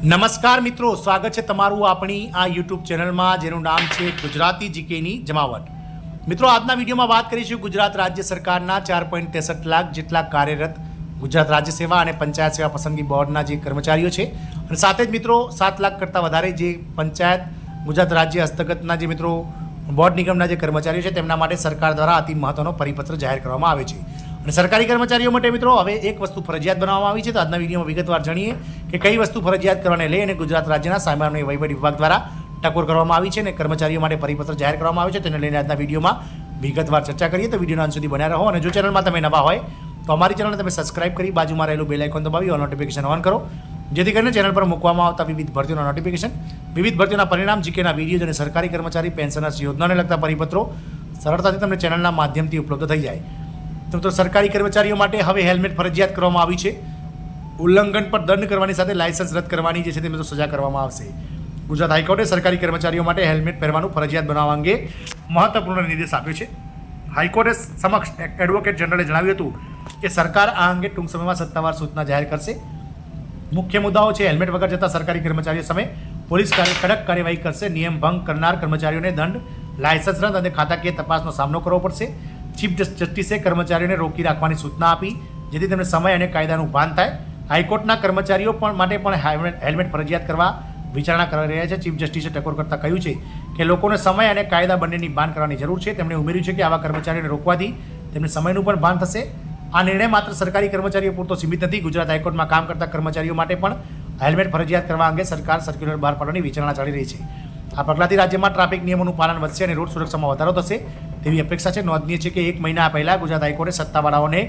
નમસ્કાર મિત્રો, સ્વાગત છે તમારું આપણી આ યુટ્યુબ ચેનલમાં જેનું નામ છે ગુજરાતી જીકેની જમાવટ. મિત્રો, આજના વિડીયોમાં વાત કરીશું ગુજરાત રાજ્ય સરકારના 4.63 લાખ જેટલા કાર્યરત ગુજરાત રાજ્ય સેવા અને પંચાયત સેવા પસંદગી બોર્ડના જે કર્મચારીઓ છે અને સાથે જ મિત્રો 7 લાખ કરતાં વધારે જે પંચાયત ગુજરાત રાજ્ય હસ્તગતના જે મિત્રો બોર્ડ નિગમના જે કર્મચારીઓ છે તેમના માટે સરકાર દ્વારા અતિ મહત્વનો પરિપત્ર જાહેર કરવામાં આવે છે. અને સરકારી કર્મચારીઓ માટે મિત્રો હવે એક વસ્તુ ફરજિયાત બનાવવામાં આવી છે. તો આજના વિડીયોમાં વિગતવાર જાણીએ કે કઈ વસ્તુ ફરજિયાત કરવાને લઈ અને ગુજરાત રાજ્યના સામાન્ય વહીવટી વિભાગ દ્વારા ટકોર કરવામાં આવી છે અને કર્મચારીઓ માટે પરિપત્ર જાહેર કરવામાં આવ્યો છે. તેને લઈને આજના વિડીયોમાં વિગતવાર ચર્ચા કરીએ. તો વિડીયોના અંત સુધી બન્યા રહો અને જો ચેનલમાં તમે નવા હોય તો અમારી ચેનલને તમે સબસ્ક્રાઇબ કરી બાજુમાં રહેલું બેલ આઇકોન દબાવી ઓલ નોટિફિકેશન ઓન કરો, જેથી કરીને ચેનલ પર મૂકવામાં આવતા વિવિધ ભરતીઓના નોટિફિકેશન, વિવિધ ભરતીઓના પરિણામ, જીકેના વિડીયો અને સરકારી કર્મચારી પેન્શનર્સ યોજનાને લગતા પરિપત્રો સરળતાથી તમને ચેનલના માધ્યમથી ઉપલબ્ધ થઈ જાય. તો સરકારી કર્મચારીઓ માટે હવે હેલ્મેટ ફરજિયાત કરવામાં આવી છે. ઉલ્લંઘન પર દંડ કરવાની સાથે લાયસન્સ રદ કરવાની જે છે તેમને તો સજા કરવામાં આવશે. ગુજરાત હાઈકોર્ટે સરકારી કર્મચારીઓ માટે હેલ્મેટ પહેરવાનું ફરજિયાત બનાવવા અંગે મહત્વપૂર્ણ નિર્દેશ આપ્યો છે. હાઈકોર્ટે સમક્ષ એડવોકેટ જનરલે જણાવ્યું હતું કે સરકાર આ અંગે ટૂંક સમયમાં સત્તાવાર સૂચના જાહેર કરશે. મુખ્ય મુદ્દાઓ છે: હેલ્મેટ વગર જતા સરકારી કર્મચારીઓ સામે પોલીસ કડક કાર્યવાહી કરશે, નિયમ ભંગ કરનાર કર્મચારીઓને દંડ, લાયસન્સ રદ અને ખાતાકીય તપાસનો સામનો કરવો પડશે. ચીફ જસ્ટિસે કર્મચારીઓને રોકી રાખવાની સૂચના આપી જેથી તેમને સમય અને કાયદાનું ભાન થાય. હાઈકોર્ટના કર્મચારીઓ પણ માટે પણ હેલ્મેટ ફરજિયાત કરવા વિચારણા કરી રહ્યા છે. ચીફ જસ્ટિસે ટકોર કરતાં કહ્યું છે કે લોકોને સમય અને કાયદા બંનેની ભાન કરવાની જરૂર છે. તેમણે ઉમેર્યું છે કે આવા કર્મચારીઓને રોકવાથી તેમને સમયનું પણ ભાન થશે. આ નિર્ણય માત્ર સરકારી કર્મચારીઓ પૂરતો સીમિત નથી. ગુજરાત હાઈકોર્ટમાં કામ કરતા કર્મચારીઓ માટે પણ હેલ્મેટ ફરજિયાત કરવા અંગે સરકાર સર્ક્યુલર બહાર પાડવાની વિચારણા ચાલી રહી છે. આ પગલાંથી રાજ્યમાં ટ્રાફિક નિયમોનું પાલન વધશે અને રોડ સુરક્ષામાં વધારો થશે તેવી અપેક્ષા છે. નોંધનીય છે કે 1 મહિના પહેલાં ગુજરાત હાઈકોર્ટે સત્તાવાળાઓને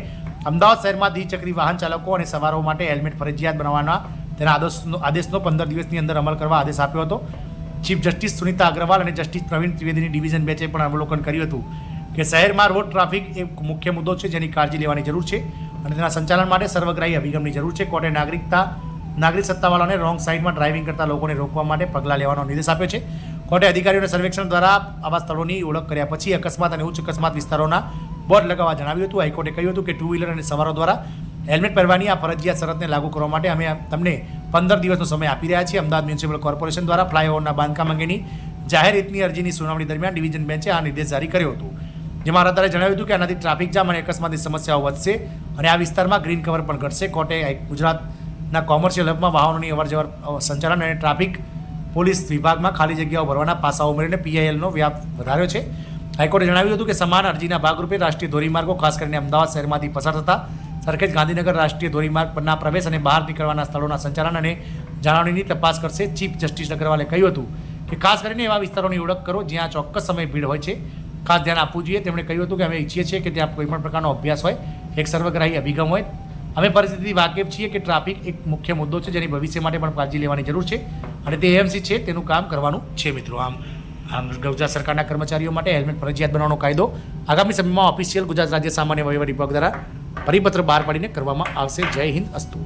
અમદાવાદ શહેરમાં દ્વિચક્રી વાહન ચાલકો અને સવારો માટે હેલ્મેટ ફરજિયાત બનાવવાના તેના આદેશનો 15 દિવસની અંદર અમલ કરવા આદેશ આપ્યો હતો. ચીફ જસ્ટિસ સુનિતા અગ્રવાલ અને જસ્ટિસ પ્રવીણ ત્રિવેદીની ડિવિઝન બેન્ચે પણ અવલોકન કર્યું હતું કે શહેરમાં રોડ ટ્રાફિક એ મુખ્ય મુદ્દો છે જેની કાળજી લેવાની જરૂર છે અને તેના સંચાલન માટે સર્વગ્રાહી અભિગમની જરૂર છે. કોર્ટે નાગરિક સત્તાવાળાને રોંગ સાઇડમાં ડ્રાઇવિંગ કરતા લોકોને રોકવા માટે પગલાં લેવાનો નિર્દેશ આપ્યો છે. કોર્ટે અધિકારીઓને સર્વેક્ષણ દ્વારા આવા સ્થળોની ઓળખ કર્યા પછી અકસ્માત અને ઉચ્ચ અકસ્માત વિસ્તારોના બોર્ડ લગાવવા જણાવ્યું હતું. હાઈકોર્ટે કહ્યું હતું કે 2 વ્હીલર અને સવારો દ્વારા હેલ્મેટ પહેરવાની આ ફરજિયાત શરતને લાગુ કરવા માટે અમે તમને 15 દિવસનો સમય આપી રહ્યા છીએ. અમદાવાદ મ્યુનિસિપલ કોર્પોરેશન દ્વારા ફ્લાયઓવરના બાંધકામ અંગેની જાહેર હિતની અરજીની સુનાવણી દરમિયાન ડિવિઝન બેન્ચે આ નિર્દેશ જારી કર્યો હતો, જેમાં અરજદારે જણાવ્યું હતું કે આનાથી ટ્રાફિક જામ અને અકસ્માતની સમસ્યાઓ વધશે અને આ વિસ્તારમાં ગ્રીન કવર પણ ઘટશે. કોર્ટે ગુજરાતના કોમર્શિયલ હબમાં વાહનોની અવરજવર સંચાલન અને ટ્રાફિક પોલીસ વિભાગમાં ખાલી જગ્યાઓ ભરવાના પાસાઓ ઉમેરીને PILનો વ્યાપ વધાર્યો છે. હાઈકોર્ટે જણાવ્યું હતું કે સમાન અરજીના ભાગરૂપે રાષ્ટ્રીય ધોરીમાર્ગો ખાસ કરીને અમદાવાદ શહેરમાંથી પસાર થતા સરખેજ ગાંધીનગર રાષ્ટ્રીય ધોરીમાર્ગ પરના પ્રવેશ અને બહાર નીકળવાના સ્થળોના સંચાલન અને જાળવણીની તપાસ કરશે. ચીફ જસ્ટિસ અગ્રવાલે કહ્યું હતું કે ખાસ કરીને એવા વિસ્તારોની ઓળખ કરો જ્યાં ચોક્કસ સમયે ભીડ હોય છે, ખાસ ધ્યાન આપવું જોઈએ. તેમણે કહ્યું હતું કે અમે ઈચ્છીએ છીએ કે ત્યાં કોઈપણ પ્રકારનો અભ્યાસ હોય, એક સર્વગ્રાહી અભિગમ હોય. અમે પરિસ્થિતિ વાકેફ છીએ કે ટ્રાફિક એક મુખ્ય મુદ્દો છે જેની ભવિષ્ય માટે પણ કાળજી લેવાની જરૂર છે અને તે AMC છે તેનું કામ કરવાનું છે. મિત્રો, આમ ગુજરાત સરકારના કર્મચારીઓ માટે હેલ્મેટ ફરજિયાત બનાવવાનો કાયદો આગામી સમયમાં ઓફિશિયલ ગુજરાત રાજ્ય સામાન્ય વહીવટી વિભાગ દ્વારા પરિપત્ર બહાર પાડીને કરવામાં આવશે. જય હિન્દ, અસ્તુ.